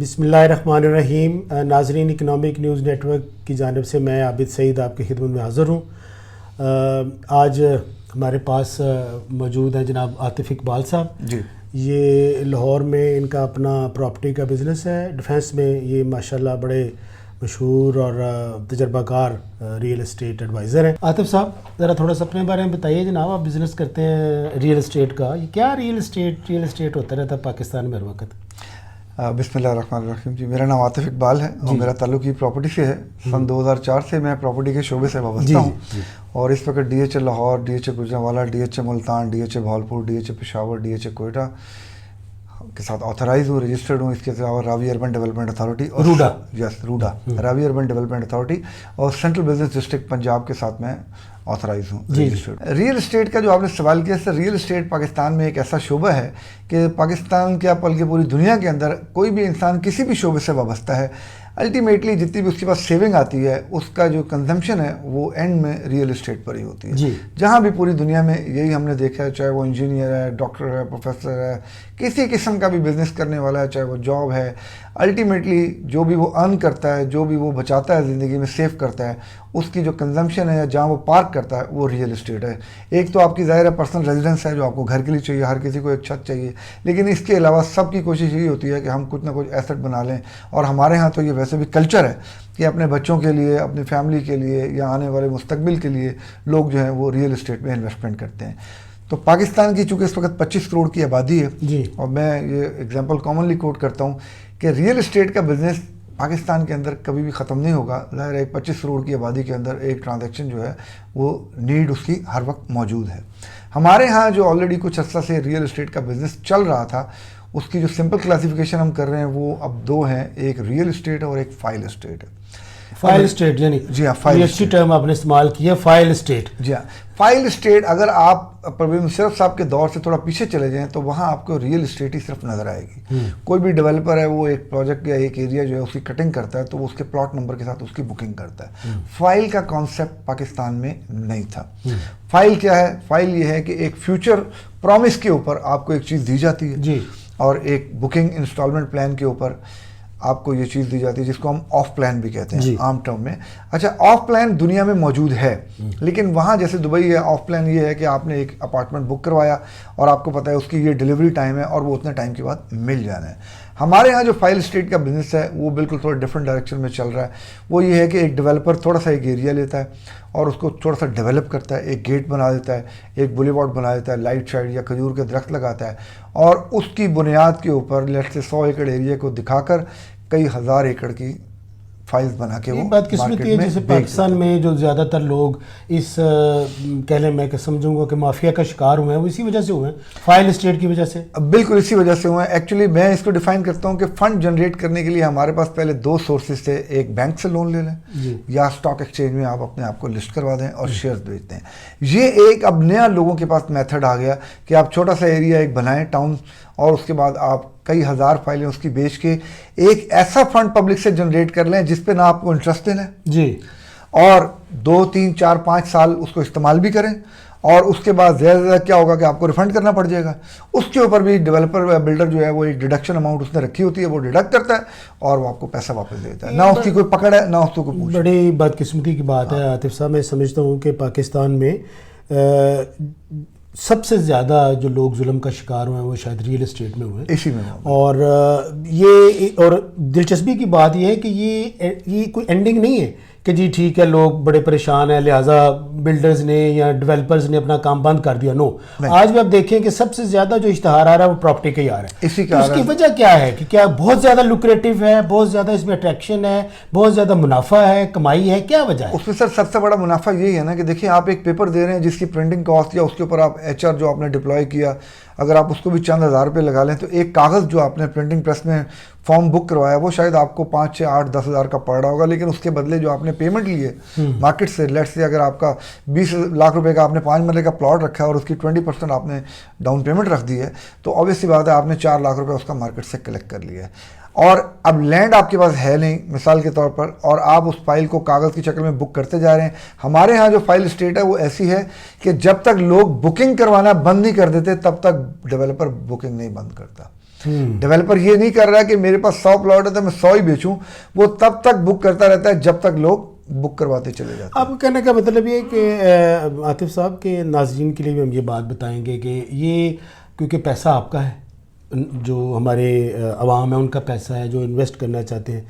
बिस्मिल्लाहिर्रहमानिर्रहीम। नाज़रीन, economic news network की जानिब से मैं आबिद सईद आपकी खिदमत में हाज़िर हूँ। आज हमारे पास मौजूद हैं जनाब आतिफ़ इकबाल साहब जी। ये लाहौर में इनका अपना प्रॉपर्टी का बिज़नेस है। डिफेंस में ये माशाल्लाह बड़े मशहूर और तजर्बाकार रियल एस्टेट एडवाइज़र हैं। आतिफ़ साहब, ज़रा थोड़ा सा अपने बारे में बताइए। जनाब, आप बिज़नेस करते हैं रियल एस्टेट का, ये क्या रियल एस्टेट होता रहता है पाकिस्तान में हर वक्त? बिस्मिल्लाहिर्रहमानिर्रहीम जी। मेरा नाम आतिफ़ इकबाल है और मेरा ताल्लुक़ ही प्रॉपर्टी से है। सन 2004 से मैं प्रॉपर्टी के शोबे से वाबस्ता हूँ और इस वक्त DHA Lahore, DHA Gujranwala, DHA Multan, DHA Bahawalpur, DHA Peshawar, DHA Quetta के साथ ऑथराइज हूँ, रजिस्टर्ड हूँ। इसके अलावा रावी अर्बन डेवलपमेंट अथॉरिटी और RUDA Ravi urban development authority और सेंट्रल बिजनेस डिस्ट्रिक्ट पंजाब के साथ मैं ऑथराइज हूँ। रियल एस्टेट का जो आपने सवाल किया, सर, रियल एस्टेट पाकिस्तान में एक ऐसा शोबा है कि पाकिस्तान क्या बल्कि पूरी दुनिया के अंदर कोई भी इंसान किसी भी शोबे से वाबस्ता है, अल्टीमेटली जितनी भी उसके पास सेविंग आती है उसका जो कंजम्पशन है वो एंड में रियल एस्टेट पर ही होती है। जहाँ भी पूरी दुनिया में यही हमने देखा है, चाहे वो इंजीनियर है, डॉक्टर है, प्रोफेसर है, किसी किस्म का भी बिजनेस करने वाला है, चाहे वो जॉब है, अल्टीमेटली जो भी वो अर्न करता है, जो भी वो बचाता है ज़िंदगी में, सेव करता है, उसकी जो कंजम्पशन है या जहाँ वो पार्क करता है वो रियल एस्टेट है। एक तो आपकी ज़ाहिर है पर्सनल रेजिडेंस है जो आपको घर के लिए चाहिए, हर किसी को एक छत चाहिए, लेकिन इसके अलावा सबकी कोशिश यही होती है कि हम कुछ ना कुछ एसेट बना लें। और हमारे यहाँ तो ये वैसे भी कल्चर है कि अपने बच्चों के लिए, अपनी फैमिली के लिए या आने वाले मुस्तकबिल के लिए लोग जो हैं वो रियल एस्टेट में इन्वेस्टमेंट करते हैं। तो पाकिस्तान की चूँकि इस वक्त 25 करोड़ की आबादी है और मैं ये एग्जांपल कॉमनली कोट करता हूँ कि रियल एस्टेट का बिज़नेस पाकिस्तान के अंदर कभी भी ख़त्म नहीं होगा। ज़ाहिर है 25 करोड़ की आबादी के अंदर एक ट्रांजैक्शन जो है वो नीड उसकी हर वक्त मौजूद है। हमारे यहाँ जो ऑलरेडी कुछ अर्सा से रियल एस्टेट का बिज़नेस चल रहा था, उसकी जो सिंपल क्लासिफिकेशन हम कर रहे हैं वो अब दो हैं, एक रियल एस्टेट और एक फाइल एस्टेट है। फाइल स्टेट यानी, जी हाँ, फाइल अच्छी टर्म आपने इस्तेमाल किया, फाइल स्टेट। जी हाँ, फाइल स्टेट। अगर आप परवेज़ मुशर्रफ साहब के दौर से थोड़ा पीछे चले जाएं तो वहाँ आपको रियल एस्टेट ही सिर्फ नज़र आएगी। कोई भी डेवलपर है वो एक प्रोजेक्ट या एक एरिया जो है उसकी कटिंग करता है तो वो उसके प्लॉट नंबर के साथ उसकी बुकिंग करता है। फाइल का कॉन्सेप्ट पाकिस्तान में नहीं था। फाइल क्या है? फाइल ये है कि एक फ्यूचर प्रॉमिस के ऊपर आपको एक चीज़ दी जाती है जी, और एक बुकिंग इंस्टॉलमेंट प्लान के ऊपर आपको ये चीज़ दी जाती है जिसको हम ऑफ प्लान भी कहते हैं आम टर्म में। अच्छा, ऑफ प्लान दुनिया में मौजूद है, लेकिन वहाँ जैसे दुबई है, ऑफ प्लान ये है कि आपने एक अपार्टमेंट बुक करवाया और आपको पता है उसकी ये डिलीवरी टाइम है और वो उतने टाइम के बाद मिल जाना है। हमारे यहाँ जो फाइल स्टेट का बिज़नेस है वो बिल्कुल थोड़ा डिफरेंट डायरेक्शन में चल रहा है। वो ये है कि एक डेवलपर थोड़ा सा एक एरिया लेता है और उसको थोड़ा सा डेवलप करता है, एक गेट बना देता है, एक बुलेवार्ड बना देता है, लाइट साइड या खजूर के दरख्त लगाता है और उसकी बुनियाद के ऊपर लेट से 100 एकड़ एरिया को दिखाकर कई हज़ार एकड़ की फाइल्स बना के वो बदकिस्मती है। जैसे पाकिस्तान में जो ज़्यादातर लोग इस कह लें, मैं समझूंगा कि माफिया का शिकार हुए हैं, वो इसी वजह से हुए हैं, फाइल स्टेट की वजह से। बिल्कुल इसी वजह से हुए हैं। एक्चुअली मैं इसको डिफाइन करता हूँ कि फंड जनरेट करने के लिए हमारे पास पहले दो सोर्सेज थे। एक बैंक से लोन ले लें या स्टॉक एक्सचेंज में आप अपने आप को लिस्ट करवा दें और शेयर्स बेचते हैं। ये एक अब नया लोगों के पास मेथड आ गया कि आप छोटा सा एरिया एक बनाएं टाउन और उसके बाद आप कई हज़ार फाइलें उसकी बेच के एक ऐसा फंड पब्लिक से जनरेट कर लें जिस पे ना आपको इंटरेस्ट देना है जी, और 2, 3, 4, 5 साल उसको इस्तेमाल भी करें और उसके बाद ज़्यादा क्या होगा कि आपको रिफंड करना पड़ जाएगा। उसके ऊपर भी डेवलपर बिल्डर जो है वो एक डिडक्शन अमाउंट उसने रखी होती है, वो डिडक्ट करता है और वो आपको पैसा वापस देता है। ना उसकी कोई पकड़ है ना उसको कोई पूछ। बड़ी बदकिस्मती की बात है आतिफ साहब। मैं समझता हूँ कि पाकिस्तान में सबसे ज़्यादा जो लोग जुल्म का शिकार हुए हैं वो शायद रियल एस्टेट में हुए इसी में। और ये और दिलचस्पी की बात यह है कि ये कोई एंडिंग नहीं है कि जी ठीक है लोग बड़े परेशान हैं लिहाजा बिल्डर्स ने या डेवलपर्स ने अपना काम बंद कर दिया। नो, आज भी आप देखें कि सबसे ज़्यादा जो इश्तहार आ रहा है वो प्रॉपर्टी का ही आ रहा है। इसी का उसकी वजह क्या है कि क्या बहुत ज़्यादा लुक्रेटिव है, बहुत ज़्यादा इसमें अट्रैक्शन है, बहुत ज़्यादा मुनाफा है, कमाई है, क्या वजह है? उसमें सर सबसे बड़ा मुनाफा यही है ना कि देखिए आप एक पेपर दे रहे हैं जिसकी प्रिंटिंग कॉस्ट या उसके ऊपर आप HR जो आपने डिप्लॉय किया, अगर आप उसको भी चंद हज़ार रुपये लगा लें तो एक कागज़ जो आपने प्रिंटिंग प्रेस में फॉर्म बुक करवाया वो शायद आपको 5, 6, 8, 10 हज़ार का पड़ रहा होगा, लेकिन उसके बदले जो आपने पेमेंट ली है मार्केट से, लेट से अगर आपका 20 लाख रुपए का आपने 5 मरले का प्लॉट रखा है और उसकी 20% आपने डाउन पेमेंट रख दी है तो ऑब्वियसली बात है आपने 4 लाख रुपए उसका मार्केट से कलेक्ट कर लिया है। और अब लैंड आपके पास है नहीं मिसाल के तौर पर, और आप उस फाइल को कागज़ की शक्ल में बुक करते जा रहे हैं। हमारे यहाँ जो फाइल स्टेट है वो ऐसी है कि जब तक लोग बुकिंग करवाना बंद नहीं कर देते तब तक डेवलपर बुकिंग नहीं बंद करता। डेवलपर ये नहीं कर रहा है कि मेरे पास 100 प्लॉट है तो मैं 100 ही बेचूं, वो तब तक बुक करता रहता है जब तक लोग बुक करवाते चले जाते हैं। आपको कहने का मतलब ये है कि आतिफ साहब के नाज़रीन के लिए भी हम ये बात बताएंगे कि ये क्योंकि पैसा आपका है, जो हमारे अवाम है उनका पैसा है जो इन्वेस्ट करना चाहते हैं,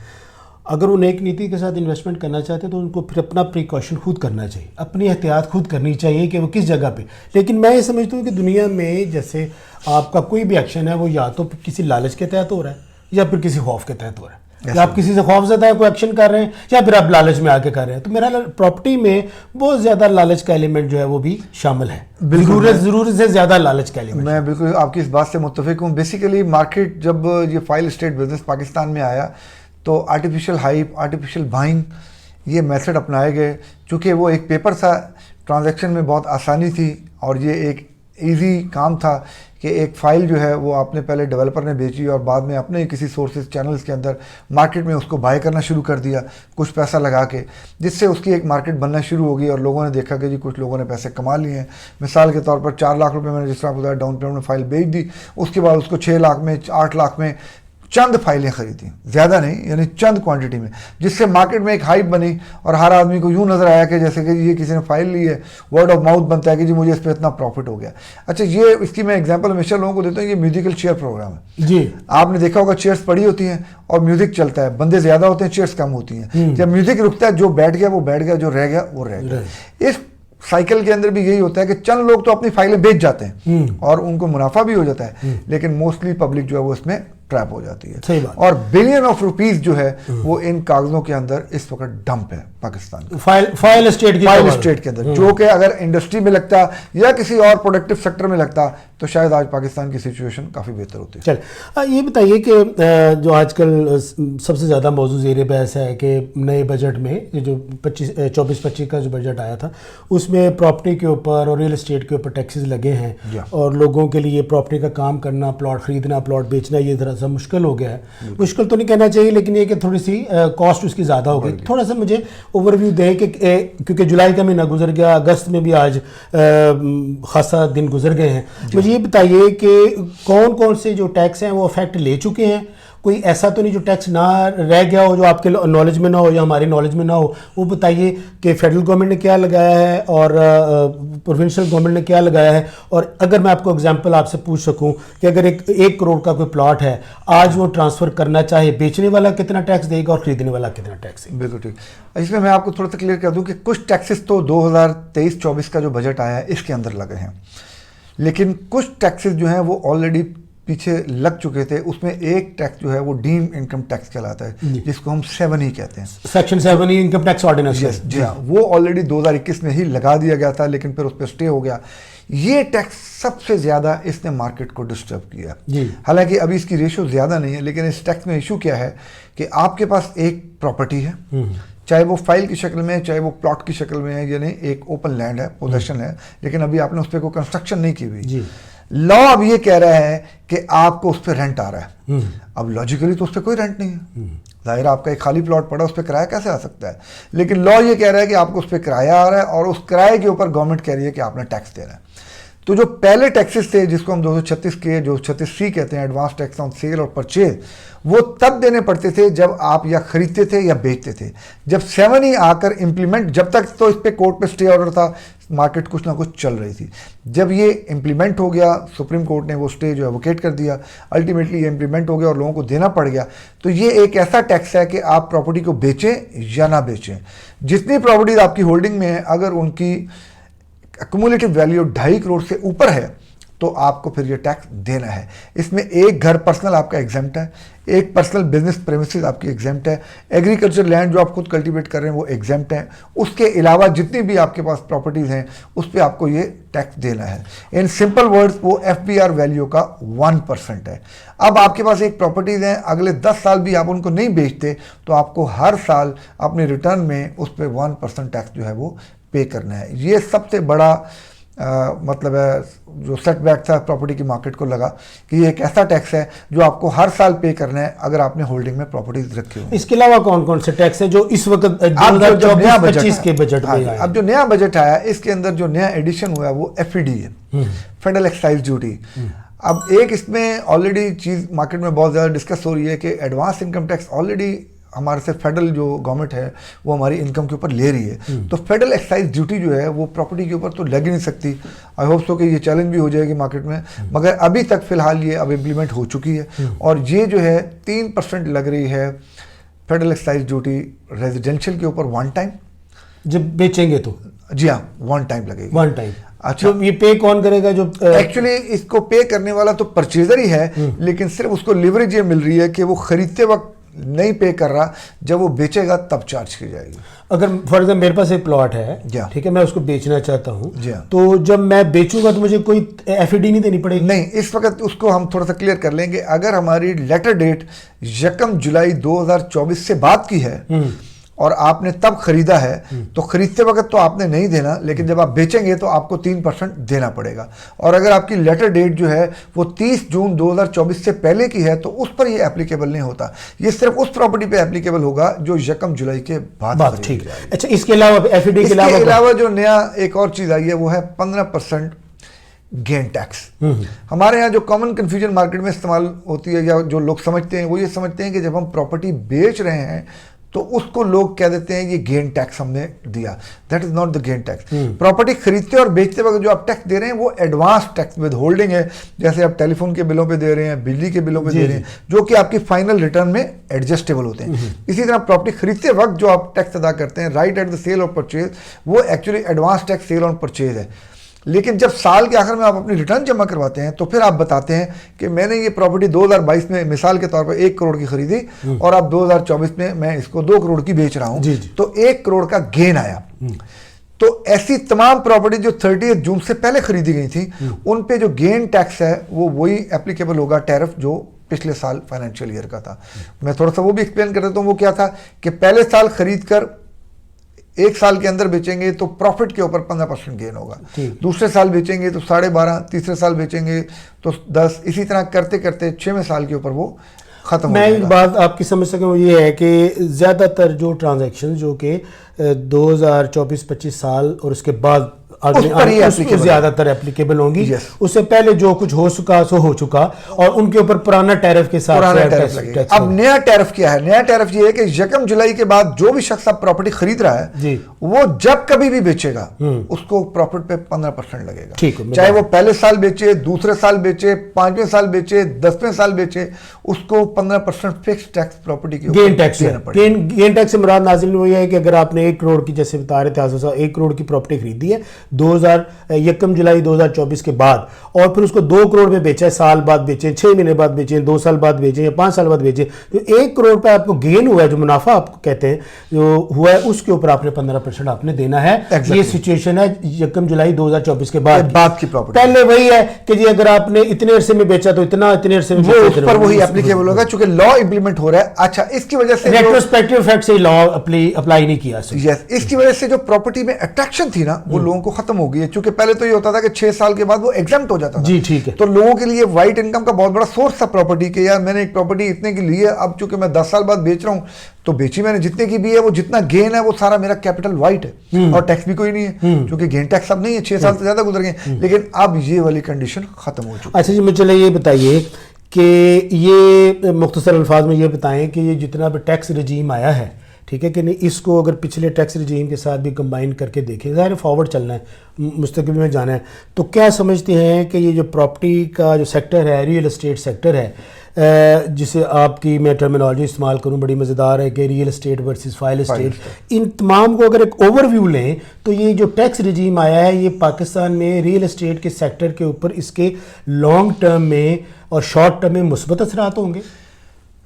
अगर वो नेक नीति के साथ इन्वेस्टमेंट करना चाहते हैं तो उनको फिर अपना प्रिकॉशन खुद करना चाहिए, अपनी एहतियात खुद करनी चाहिए कि वो किस जगह पे। लेकिन मैं ये समझता हूँ कि दुनिया में जैसे आपका कोई भी एक्शन है वो या तो किसी लालच के तहत हो रहा है या फिर किसी खौफ के तहत हो रहा है, या आप किसी से खौफजदा है कोई एक्शन कर रहे हैं या फिर आप लालच में आके कर रहे हैं। तो मेरा प्रॉपर्टी में बहुत ज़्यादा लालच का एलिमेंट जो है वो भी शामिल है, ज़रूरत से ज़्यादा लालच का एलिमेंट। मैं बिल्कुल आपकी इस बात से मुत्तफिक हूँ। बेसिकली मार्केट जब ये फाइल स्टेट बिजनेस पाकिस्तान में आया तो आर्टिफिशियल हाइप, आर्टिफिशियल बाइंग ये मेथड अपनाए गए। चूँकि वो एक पेपर था, ट्रांजैक्शन में बहुत आसानी थी और ये एक इजी काम था कि एक फ़ाइल जो है वो आपने पहले डेवलपर ने बेची और बाद में अपने किसी सोर्सेज चैनल्स के अंदर मार्केट में उसको बाय करना शुरू कर दिया कुछ पैसा लगा के, जिससे उसकी एक मार्केट बनना शुरू हो गई और लोगों ने देखा कि जी कुछ लोगों ने पैसे कमा लिए हैं। मिसाल के तौर पर 4 लाख रुपए मैंने जिस तरह आपको बताया डाउन पेमेंट में फ़ाइल बेच दी, उसके बाद उसको 6 लाख में 8 लाख में चंद फाइलें खरीदी, ज़्यादा नहीं, यानी चंद क्वांटिटी में, जिससे मार्केट में एक हाइप बनी और हर आदमी को यूँ नज़र आया कि जैसे कि ये किसी ने फाइल ली है, वर्ड ऑफ माउथ बनता है कि जी मुझे इस पर इतना प्रॉफिट हो गया। अच्छा, ये इसकी मैं एग्जांपल हमेशा लोगों को देता हूँ, ये म्यूजिकल चेयर प्रोग्राम है जी। आपने देखा होगा चेयर्स पड़ी होती हैं और म्यूजिक चलता है, बंदे ज़्यादा होते हैं, चेयर्स कम होती हैं। जब म्यूजिक रुकता है जो बैठ गया वो बैठ गया, जो रह गया वो रह गया। इस साइकिल के अंदर भी यही होता है कि चंद लोग तो अपनी फाइलें बेच जाते हैं और उनको मुनाफा भी हो जाता है, लेकिन मोस्टली पब्लिक जो है वो इसमें ट्रैप हो जाती है। सही बात। और बिलियन ऑफ रुपीस जो है वो इन कागजों के अंदर इस वक्त डंप है पाकिस्तान का, फाइल स्टेट के अंदर, जो कि अगर इंडस्ट्री में लगता या किसी और प्रोडक्टिव सेक्टर में लगता तो शायद आज पाकिस्तान की सिचुएशन काफ़ी बेहतर होती। चल ये बताइए कि जो आजकल सबसे ज़्यादा मौजूद ज़ेर बहस है कि नए बजट में जो 24-25 का जो बजट आया था उसमें प्रॉपर्टी के ऊपर और रियल एस्टेट के ऊपर टैक्सेस लगे हैं और लोगों के लिए प्रॉपर्टी का काम करना, प्लॉट खरीदना, प्लॉट बेचना ये थोड़ा सा मुश्किल हो गया है। मुश्किल तो नहीं कहना चाहिए, लेकिन ये कि थोड़ी सी कॉस्ट उसकी ज़्यादा हो गई। थोड़ा सा मुझे ओवरव्यू दें कि क्योंकि जुलाई का महीना गुजर गया, अगस्त में भी आज खासा दिन गुजर गए हैं, मुझे ये बताइए कि कौन कौन से जो टैक्स हैं वो इफेक्ट ले चुके हैं, कोई ऐसा तो नहीं जो टैक्स ना रह गया हो, जो आपके नॉलेज में ना हो या हमारी नॉलेज में ना हो, वो बताइए कि फेडरल गवर्नमेंट ने क्या लगाया है और प्रोविंशियल गवर्नमेंट ने क्या लगाया है। और अगर मैं आपको एग्जांपल आपसे पूछ सकूं कि अगर 1 करोड़ का कोई प्लॉट है, आज वो ट्रांसफ़र करना चाहे, बेचने वाला कितना टैक्स देगा और खरीदने वाला कितना टैक्स देगा? बिल्कुल ठीक। इसमें मैं आपको थोड़ा सा क्लियर कर दूं कि कुछ टैक्सेस तो 2023-24 का जो बजट आया है इसके अंदर लगे हैं, लेकिन कुछ टैक्सेस जो हैं वो ऑलरेडी पीछे लग चुके थे। उसमें एक टैक्स जो है वो डीम्ड इनकम टैक्स कहलाता है, जिसको हम 7 ही कहते हैं, सेक्शन 7 ही इनकम टैक्स ऑर्डिनेंस। जी हाँ, वो ऑलरेडी 2021 में ही लगा दिया गया था, लेकिन फिर उस पर स्टे हो गया। ये टैक्स सबसे ज़्यादा इसने मार्केट को डिस्टर्ब किया। हालांकि अभी इसकी रेशो ज़्यादा नहीं है, लेकिन इस टैक्स में इशू क्या है कि आपके पास एक प्रॉपर्टी है, चाहे वो फाइल की शक्ल में है, चाहे वो प्लॉट की शक्ल में है, यानी एक ओपन लैंड है, पोजेशन है, लेकिन अभी आपने उस पर कोई कंस्ट्रक्शन नहीं की हुई। लॉ अब ये कह रहा है कि आपको उस पर रेंट आ रहा है। अब लॉजिकली तो उस पर कोई रेंट नहीं है, जाहिर आपका एक खाली प्लॉट पड़ा, उस पर किराया कैसे आ सकता है? लेकिन लॉ ये कह रहा है कि आपको उस पर किराया आ रहा है और उस किराए के ऊपर गवर्नमेंट कह रही है कि आपने टैक्स देना है। तो जो पहले टैक्सेस थे जिसको हम 236 के, जो 36C कहते हैं, एडवांस टैक्स ऑन सेल और परचेज, वो तब देने पड़ते थे जब आप या खरीदते थे या बेचते थे। जब 7 ही आकर इम्प्लीमेंट, जब तक तो इस पे कोर्ट पे स्टे ऑर्डर था, मार्केट कुछ ना कुछ चल रही थी। जब ये इम्प्लीमेंट हो गया, सुप्रीम कोर्ट ने वो स्टे जो है वोकेट कर दिया, अल्टीमेटली ये इम्प्लीमेंट हो गया और लोगों को देना पड़ गया। तो ये एक ऐसा टैक्स है कि आप प्रॉपर्टी को बेचें या ना बेचें, जितनी प्रॉपर्टीज आपकी होल्डिंग में है, अगर उनकी एक्युमुलेटिव वैल्यू 2.5 करोड़ से ऊपर है तो आपको फिर ये टैक्स देना है। इसमें एक घर पर्सनल आपका एग्जेम्प्ट है, एक पर्सनल बिजनेस प्रेमिसेस आपकी एग्जेम्प्ट है, एग्रीकल्चर लैंड जो आप खुद कल्टीवेट कर रहे हैं वो एग्जेम्प्ट है। उसके अलावा जितनी भी आपके पास प्रॉपर्टीज़ हैं उस पर आपको ये टैक्स देना है। इन सिंपल वर्ड्स वो FBR वैल्यू का 1% है। अब आपके पास एक प्रॉपर्टीज़ हैं, अगले 10 साल भी आप उनको नहीं बेचते तो आपको हर साल अपने रिटर्न में उस पर 1% टैक्स जो है वो पे करना है। ये सबसे बड़ा मतलब है जो सेटबैक था प्रॉपर्टी की मार्केट को लगा कि ये एक ऐसा टैक्स है जो आपको हर साल पे करना है अगर आपने होल्डिंग में प्रॉपर्टीज रखी हो। इसके अलावा कौन कौन से टैक्स हैं जो इस वक्त 2024-25 के बजट में आए? अब जो नया बजट आया इसके अंदर जो नया एडिशन हुआ है वो FED है, फेडरल एक्साइज ड्यूटी। अब एक इसमें ऑलरेडी चीज़ मार्केट में बहुत ज़्यादा डिस्कस हो रही है कि एडवांस इनकम टैक्स ऑलरेडी हमारे से फेडरल जो गवर्नमेंट है वो हमारी इनकम के ऊपर ले रही है, तो फेडरल एक्साइज ड्यूटी जो है वो प्रॉपर्टी के ऊपर तो लग ही नहीं सकती। आई होप सो कि ये चैलेंज भी हो जाएगी मार्केट में, मगर अभी तक फिलहाल ये अब इम्प्लीमेंट हो चुकी है और ये जो है 3% लग रही है फेडरल एक्साइज ड्यूटी रेजिडेंशियल के ऊपर वन टाइम, जब बेचेंगे तो। जी हाँ, वन टाइम लगेगी, वन टाइम। अच्छा, तो ये पे कौन करेगा? जो एक्चुअली इसको पे करने वाला तो परचेजर ही है, लेकिन सिर्फ उसको लिवरेज ये मिल रही है कि वो खरीदते वक्त नहीं पे कर रहा, जब वो बेचेगा तब चार्ज की जाएगी। अगर फॉर एग्जाम्पल मेरे पास एक प्लॉट है, ठीक है, मैं उसको बेचना चाहता हूँ, तो जब मैं बेचूंगा तो मुझे कोई एफईडी नहीं देनी पड़ेगी? नहीं, इस वक्त उसको हम थोड़ा सा क्लियर कर लेंगे। अगर हमारी लेटर डेट 1 जुलाई 2024 से बाद की है और आपने तब खरीदा है तो खरीदते वक्त तो आपने नहीं देना, लेकिन जब आप बेचेंगे तो आपको 3% देना पड़ेगा। और अगर आपकी लेटर डेट जो है वो 30 जून 2024 से पहले की है तो उस पर ये एप्लीकेबल नहीं होता, ये सिर्फ उस प्रॉपर्टी पे एप्लीकेबल होगा जो 1 जुलाई के बाद। ठीक है। अच्छा, इसके अलावा एफईडी के अलावा जो नया एक और चीज आई है वो है 15% गेन टैक्स। हमारे यहाँ जो कॉमन कंफ्यूजन मार्केट में इस्तेमाल होती है या जो लोग समझते हैं वो ये समझते हैं कि जब हम प्रॉपर्टी बेच रहे हैं तो उसको लोग कह देते हैं ये गेन टैक्स हमने दिया। That is not the gain tax. Property खरीदते और बेचते वक्त जो आप टैक्स दे रहे हैं वो एडवांस टैक्स विद होल्डिंग है, जैसे आप टेलीफोन के बिलों पे दे रहे हैं, बिजली के बिलों पे दे रहे हैं, जो कि आपकी फाइनल रिटर्न में एडजस्टेबल होते हैं। इसी तरह प्रॉपर्टी खरीदते वक्त जो आप टैक्स अदा करते हैं राइट एट द सेल और परचेज, वो एक्चुअली एडवांस टैक्स सेल और परचेज है। लेकिन जब साल के आखिर में आप अपनी रिटर्न जमा करवाते हैं तो फिर आप बताते हैं कि मैंने ये प्रॉपर्टी 2022 में मिसाल के तौर पर 1 करोड़ की खरीदी और अब 2024 में मैं इसको 2 करोड़ की बेच रहा हूं, तो 1 करोड़ का गेन आया। तो ऐसी तमाम प्रॉपर्टी जो 30 जून से पहले खरीदी गई थी उन पे जो गेन टैक्स है वो वही एप्लीकेबल होगा टैरिफ जो पिछले साल फाइनेंशियल ईयर का था। मैं थोड़ा सा वो भी एक्सप्लेन कर देता हूँ। वो क्या था कि पहले साल खरीद कर 1 साल के अंदर बेचेंगे तो प्रॉफिट के ऊपर 15% गेन होगा, दूसरे साल बेचेंगे तो 12.5%, तीसरे साल बेचेंगे तो 10, इसी तरह करते करते 6वें साल के ऊपर वो खत्म हो जाएगा। मैं एक बात आपकी समझ सकूं वो ये है कि ज़्यादातर जो ट्रांजैक्शन जो कि 2024-25 साल और उसके बाद ज्यादातर एप्लीकेबल होंगी, उससे पहले जो कुछ हो चुका सो हो चुका और उनके ऊपर पुराना टैरिफ के साथ टैरिफ। अब नया टैरिफ क्या है? नया टैरिफ ये है कि 1 जुलाई के बाद जो भी शख्स अब प्रॉपर्टी खरीद रहा है वो जब कभी भी बेचेगा उसको प्रॉफिट पे 15% लगेगा। चाहे वो पहले साल बेचे, दूसरे साल बेचे, 5वें साल बेचे, 10वें साल बेचे, उसको 15% फिक्स टैक्स प्रॉपर्टी के गेन टैक्स देना पड़ेगा। गेन टैक्स से मुराद नाज़रीन वो ये है कि अगर आपने 1 करोड़ की, जैसे बता रहे थे 1 करोड़ की प्रॉपर्टी खरीदी है 1 जुलाई 2024 के बाद और फिर उसको 2 करोड़ में बेचा है, साल बाद बेचे, 6 महीने बाद बेचे, 2 साल बाद बेचे या 5 साल बाद बेचे, तो 1 करोड़ पे आपको गेन हुआ है, जो मुनाफा आपको कहते हैं जो हुआ है, उसके ऊपर आपने 15% आपने देना है। ये सिचुएशन है 1 जुलाई 2024 के बाद की प्रॉपर्टी। पहले वही है कि जी अगर आपने इतने अरसे में बेचा तो इतना, इतने अरसे में उस पर वही एप्लीकेबल होगा चूंकि लॉ इंप्लीमेंट हो रहा है। अच्छा, इसकी वजह से रेट्रोस्पेक्टिव इफेक्ट से लॉ अप्लाई नहीं किया। यस, इसकी वजह से जो प्रॉपर्टी में अट्रैक्शन थी ना वो लोगों को खत्म हो गई है, क्योंकि पहले तो ये होता था कि 6 साल के बाद वो एग्जम्प्ट हो जाता था। जी ठीक है। तो लोगों के लिए वाइट इनकम का बहुत बड़ा सोर्स था प्रॉपर्टी के, यार मैंने एक प्रॉपर्टी इतने की ली है, अब चूंकि मैं 10 साल बाद बेच रहा हूं तो बेची मैंने जितने की भी है, वो जितना गेन है वो सारा मेरा कैपिटल वाइट है और टैक्स भी कोई नहीं है, क्योंकि गेन टैक्स अब नहीं है, 6 साल से ज्यादा गुजर गए, लेकिन अब ये वाली कंडीशन खत्म हो चुकी है। अच्छा जी, मुझे चले ये बताइए कि ये मुख्तसर अल्फाज में ये बताएं कि ये जितना भी टैक्स रजीम आया है, ठीक है कि नहीं, इसको अगर पिछले टैक्स रजीम के साथ भी कंबाइन करके देखें, ज़ाहिर फॉरवर्ड चलना है, मुस्तकबिल में जाना है, तो क्या समझते हैं कि ये जो प्रॉपर्टी का जो सेक्टर है, रियल एस्टेट सेक्टर है, जिसे आपकी मैं टर्मिनोलॉजी इस्तेमाल करूं बड़ी मज़ेदार है कि real estate versus file estate, इन तमाम को अगर एक ओवरव्यू लें तो ये जो टैक्स रजीम आया है ये पाकिस्तान में रियल एस्टेट के सेक्टर के ऊपर इसके लॉन्ग टर्म में और शॉर्ट टर्म में मुस्बत असरात होंगे?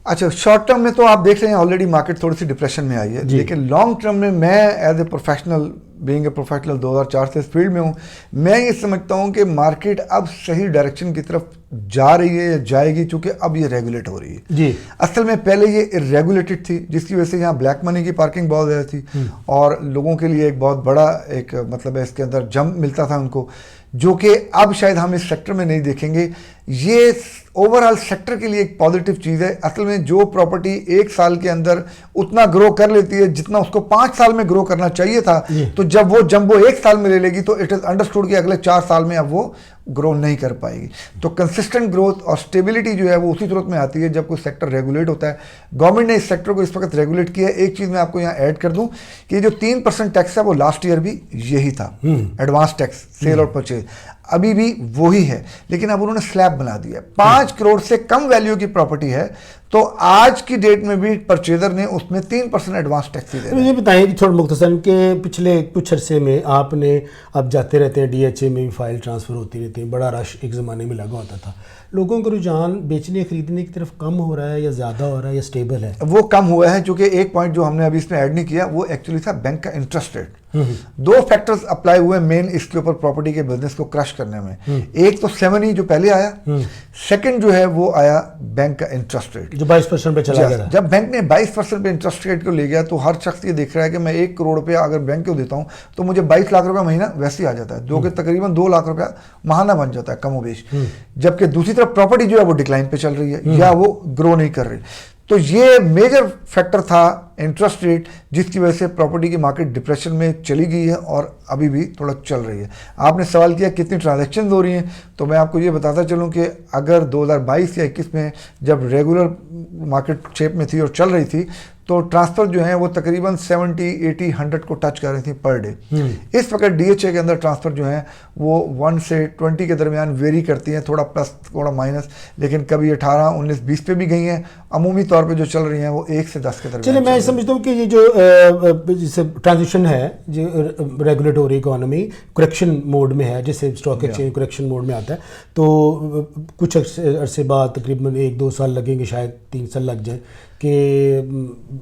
अच्छा, शॉर्ट टर्म में तो आप देख रहे हैं ऑलरेडी मार्केट थोड़ी सी डिप्रेशन में आई है, लेकिन लॉन्ग टर्म में मैं as a professional, being a professional 2004 से इस फील्ड में हूँ, मैं ये समझता हूँ कि मार्केट अब सही डायरेक्शन की तरफ जा रही है या जाएगी, चूंकि अब ये रेगुलेट हो रही है जी। असल में पहले ये इरेगुलेटेड थी, जिसकी वजह से यहाँ ब्लैक मनी की पार्किंग बहुत ज़्यादा थी और लोगों के लिए एक बहुत बड़ा एक मतलब है इसके अंदर जंप मिलता था उनको, जो कि अब शायद हम इस सेक्टर में नहीं देखेंगे। ये ओवरऑल सेक्टर के लिए एक पॉजिटिव चीज़ है। असल में जो प्रॉपर्टी 1 साल के अंदर उतना ग्रो कर लेती है जितना उसको 5 साल में ग्रो करना चाहिए था, तो जब वो जंबो 1 साल में ले लेगी तो इट इज़ अंडरस्टूड कि अगले 4 साल में अब वो ग्रो नहीं कर पाएगी। तो कंसिस्टेंट ग्रोथ और स्टेबिलिटी जो है वो उसी सूरत में आती है जब कोई सेक्टर रेगुलेट होता है। गवर्नमेंट ने इस सेक्टर को इस वक्त रेगुलेट किया है। एक चीज़ मैं आपको यहाँ ऐड कर दूं कि जो 3% टैक्स है वो लास्ट ईयर भी यही था, एडवांस टैक्स सेल और परचेज, अभी भी वही है, लेकिन अब उन्होंने स्लैब बना दिया। 5 करोड़ से कम वैल्यू की प्रॉपर्टी है तो आज की डेट में भी परचेजर ने उसमें 3% एडवांस टैक्स ही देना। मुझे बताएं कि थोड़ा मुख्तसर के पिछले कुछ अरसे में आपने, अब जाते रहते हैं डीएचए में भी फाइल ट्रांसफ़र होती रहती है, बड़ा रश एक ज़माने में लगा होता था। लोगों का रुझान बेचने खरीदने की तरफ कम हो रहा है या ज़्यादा हो रहा है या स्टेबल है? वो कम हुआ है, क्योंकि एक पॉइंट जो हमने अभी इसमें ऐड नहीं किया वो एक्चुअली था बैंक का इंटरेस्ट रेट। 2 फैक्टर्स अप्लाई हुए मेन इसके ऊपर प्रॉपर्टी के बिजनेस को क्रश करने में। एक तो 7E जो पहले आया, सेकंड जो है वो आया बैंक का इंटरेस्ट रेट जो 22% पे चला गया। जब बैंक ने 22% पे इंटरेस्ट रेट को ले गया तो हर शख्स ये देख रहा है कि मैं 1 करोड़ रुपया अगर बैंक को देता हूं तो मुझे 22 लाख रुपया महीना वैसे ही आ जाता है, जो कि तकरीबन 2 लाख रुपया महाना बन जाता है कमोबेश। जबकि दूसरी तरफ प्रॉपर्टी जो है वो डिक्लाइन पे चल रही है या वो ग्रो नहीं कर रही। तो ये मेजर फैक्टर था इंटरेस्ट रेट, जिसकी वजह से प्रॉपर्टी की मार्केट डिप्रेशन में चली गई है और अभी भी थोड़ा चल रही है। आपने सवाल किया कितनी ट्रांजैक्शन हो रही हैं, तो मैं आपको ये बताता चलूं कि अगर 2022 या 21 में जब रेगुलर मार्केट शेप में थी और चल रही थी तो ट्रांसफ़र जो है वो तकरीबन 70, 80, 100 को टच कर रही थी पर डे। इस वक्त डीएचए के अंदर ट्रांसफ़र जो है वो 1 से 20 के दरमियान वेरी करती हैं, थोड़ा प्लस थोड़ा माइनस, लेकिन कभी 18, 19, 20 पे भी गई हैं। अमूमी तौर पे जो चल रही हैं वो 1 से 10 के दरमियान। चलिए, मैं समझता हूँ कि ये जो जैसे ट्रांजिशन है जो रेगुलेटरी इकोनॉमी करेक्शन मोड में है, जैसे स्टॉक एक्सचेंज करेक्शन मोड में आता है, तो कुछ अरसे बाद तकरीबन 1-2 साल लगेंगे, शायद 3 साल लग जाए कि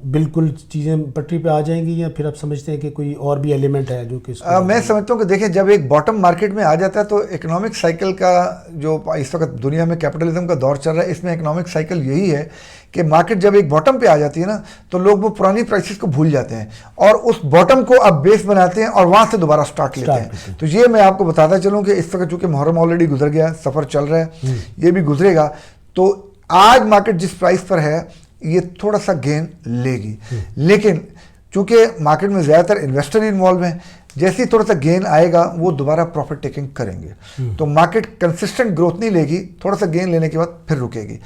बिल्कुल चीज़ें पटरी पे आ जाएंगी, या फिर आप समझते हैं कि कोई और भी एलिमेंट है जो कि मैं समझता हूँ कि देखिए जब एक बॉटम मार्केट में आ जाता है तो इकोनॉमिक साइकिल का जो इस वक्त दुनिया में कैपिटलिज्म का दौर चल रहा है, इसमें इकोनॉमिक साइकिल यही है कि मार्केट जब एक बॉटम पे आ जाती है ना तो लोग वो पुरानी प्राइसेस को भूल जाते हैं और उस बॉटम को अब बेस बनाते हैं और वहाँ से दोबारा स्टार्ट लेते हैं। तो ये मैं आपको बताता चलूँ कि इस वक्त चूँकि मुहर्रम ऑलरेडी गुजर गया, सफ़र चल रहा है, ये भी गुजरेगा, तो आज मार्केट जिस प्राइस पर है ये थोड़ा सा गेन लेगी, लेकिन चूंकि मार्केट में ज़्यादातर इन्वेस्टर इन्वॉल्व हैं, जैसे ही थोड़ा सा गेन आएगा वो दोबारा प्रॉफिट टेकिंग करेंगे। तो मार्केट कंसिस्टेंट ग्रोथ नहीं लेगी, थोड़ा सा गेन लेने के बाद फिर रुकेगी।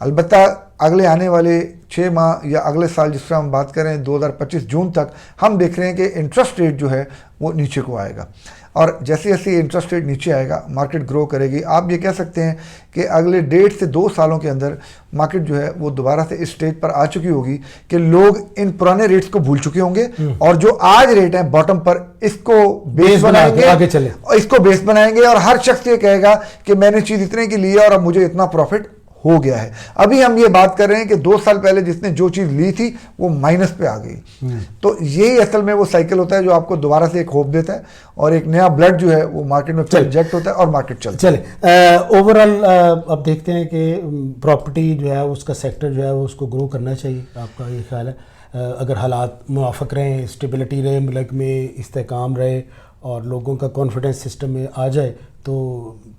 अलबत्ता अगले आने वाले 6 माह या अगले साल जिस पर हम बात करें 2025 जून तक, हम देख रहे हैं कि इंटरेस्ट रेट जो है वो नीचे को आएगा और जैसे जैसे इंटरेस्ट रेट नीचे आएगा मार्केट ग्रो करेगी। आप ये कह सकते हैं कि अगले 1.5 से 2 सालों के अंदर मार्केट जो है वो दोबारा से इस स्टेज पर आ चुकी होगी कि लोग इन पुराने रेट्स को भूल चुके होंगे और जो आज रेट है बॉटम पर इसको बेस बनाएंगे, आगे चले, इसको बेस बनाएंगे और हर शख्स ये कहेगा कि मैंने चीज़ इतने की ली है और अब मुझे इतना प्रॉफिट हो गया है। अभी हम ये बात कर रहे हैं कि 2 साल पहले जिसने जो चीज़ ली थी वो माइनस पे आ गई। तो यही असल में वो साइकिल होता है जो आपको दोबारा से एक होप देता है और एक नया ब्लड जो है वो मार्केट में फिर इंजेक्ट होता है और मार्केट चलता है। चले, ओवरऑल अब देखते हैं कि प्रॉपर्टी जो है उसका सेक्टर जो है वो उसको ग्रो करना चाहिए, आपका ये ख्याल है? अगर हालात मुवाफक रहें, स्टेबिलिटी रहे, मुल्क में इस्तेहकाम रहे और लोगों का कॉन्फिडेंस सिस्टम में आ जाए तो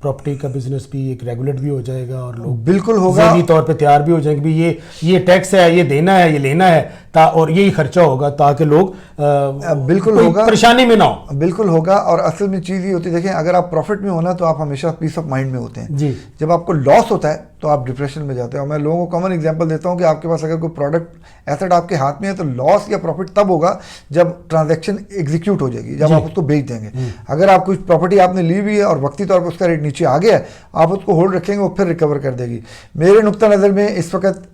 प्रॉपर्टी का बिजनेस भी एक रेगुलेट भी हो जाएगा और लोग बिल्कुल होगा, ज़हनी तौर पे तैयार भी हो जाएंगे भी ये टैक्स है, ये देना है, ये लेना है और यही खर्चा होगा ताकि लोग बिल्कुल होगा, परेशानी में ना हो। बिल्कुल होगा। और असल में चीज़ ये होती है, देखें अगर आप प्रॉफिट में होना तो आप हमेशा पीस ऑफ माइंड में होते हैं जी। जब आपको लॉस होता है तो आप डिप्रेशन में जाते हैं। और मैं लोगों को कॉमन एग्जांपल देता हूं कि आपके पास अगर कोई प्रोडक्ट एसेट आपके हाथ में है तो लॉस या प्रॉफिट तब होगा जब ट्रांजैक्शन एग्जीक्यूट हो जाएगी, जब आप उसको बेच देंगे। अगर आप कुछ प्रॉपर्टी आपने ली हुई है और वक्ती तौर पर उसका रेट नीचे आ गया है, आप उसको होल्ड रखेंगे, वो फिर रिकवर कर देगी। मेरे नुक्ता नज़र में इस वक्त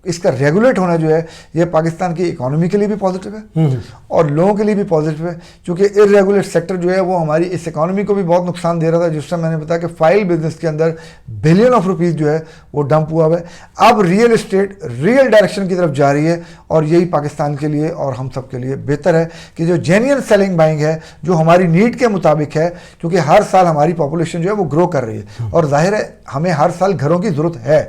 इसका रेगुलेट होना जो है ये पाकिस्तान की इकोनॉमी के लिए भी पॉजिटिव है और लोगों के लिए भी पॉजिटिव है, क्योंकि इरेगुलेट सेक्टर जो है वो हमारी इस इकोनॉमी को भी बहुत नुकसान दे रहा था। जिस टाइम मैंने बताया कि फाइल बिजनेस के अंदर बिलियन ऑफ रुपीज़ जो है वो डंप हुआ है। अब रियल एस्टेट रियल डायरेक्शन की तरफ जा रही है और यही पाकिस्तान के लिए और हम सब के लिए बेहतर है कि जो जेन्युइन सेलिंग बाइंग है जो हमारी नीड के मुताबिक है, क्योंकि हर साल हमारी पॉपुलेशन जो है वो ग्रो कर रही है और जाहिर है हमें हर साल घरों की ज़रूरत है।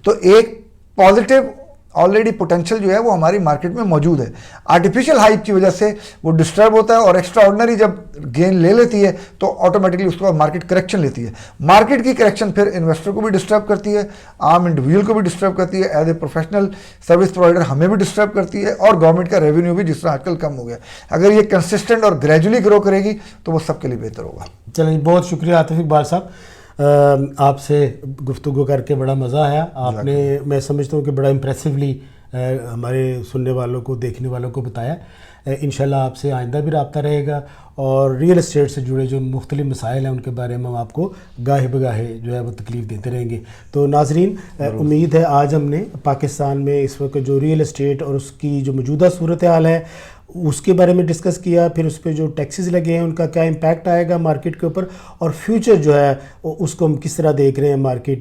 तो एक पॉजिटिव ऑलरेडी पोटेंशियल जो है वो हमारी मार्केट में मौजूद है। आर्टिफिशियल हाइप की वजह से वो डिस्टर्ब होता है और एक्स्ट्रा ऑर्डिनरी जब गेन ले लेती है तो ऑटोमेटिकली उसके बाद मार्केट करेक्शन लेती है। मार्केट की करेक्शन फिर इन्वेस्टर को भी डिस्टर्ब करती है, आम इंडिविजुअल को भी डिस्टर्ब करती है, as a professional service provider हमें भी डिस्टर्ब करती है और गवर्नमेंट का रेवेन्यू भी जिस तरह आजकल कम हो गया। अगर ये कंसिस्टेंट और ग्रेजुअली ग्रो करेगी तो वो सबके लिए बेहतर होगा। चलिए, बहुत शुक्रिया आतिफ इकबाल साहब। आपसे गुफ्तगू करके बड़ा मज़ा आया। आपने मैं समझता हूँ कि बड़ा इम्प्रेसिवली हमारे सुनने वालों को, देखने वालों को बताया। इंशाल्लाह आपसे आइंदा भी रब्ता रहेगा और रियल एस्टेट से जुड़े जो मुख्तलिफ मसाइल हैं उनके बारे में हम आपको गाहे बगाहे जो है वो तकलीफ़ देते रहेंगे। तो नाजरीन, उम्मीद है आज हमने पाकिस्तान में इस वक्त जो रियल एस्टेट और उसकी जो मौजूदा सूरत हाल है उसके बारे में डिस्कस किया, फिर उस पर जो टैक्सेस लगे हैं उनका क्या इम्पैक्ट आएगा मार्केट के ऊपर, और फ्यूचर जो है उसको हम किस तरह देख रहे हैं। मार्केट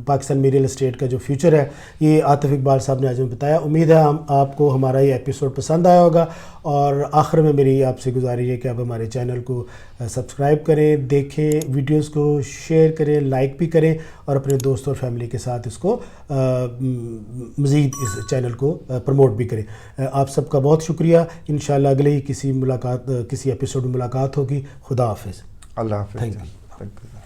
पाकिस्तान में रियल एस्टेट का जो फ्यूचर है ये आतिफ इकबाल साहब ने आज हमें बताया। उम्मीद है आपको हमारा ये एपिसोड पसंद आया होगा। और आखिर में मेरी आपसे गुजारिश है कि आप हमारे चैनल को सब्सक्राइब करें, देखें, वीडियोस को शेयर करें, लाइक भी करें और अपने दोस्तों और फैमिली के साथ इसको मज़ीद इस चैनल को प्रमोट भी करें। आप सबका बहुत शुक्रिया। इंशाल्लाह अगले ही किसी एपिसोड में मुलाकात होगी। खुदा हाफिज़। अल्लाह हाफिज़। Thank you.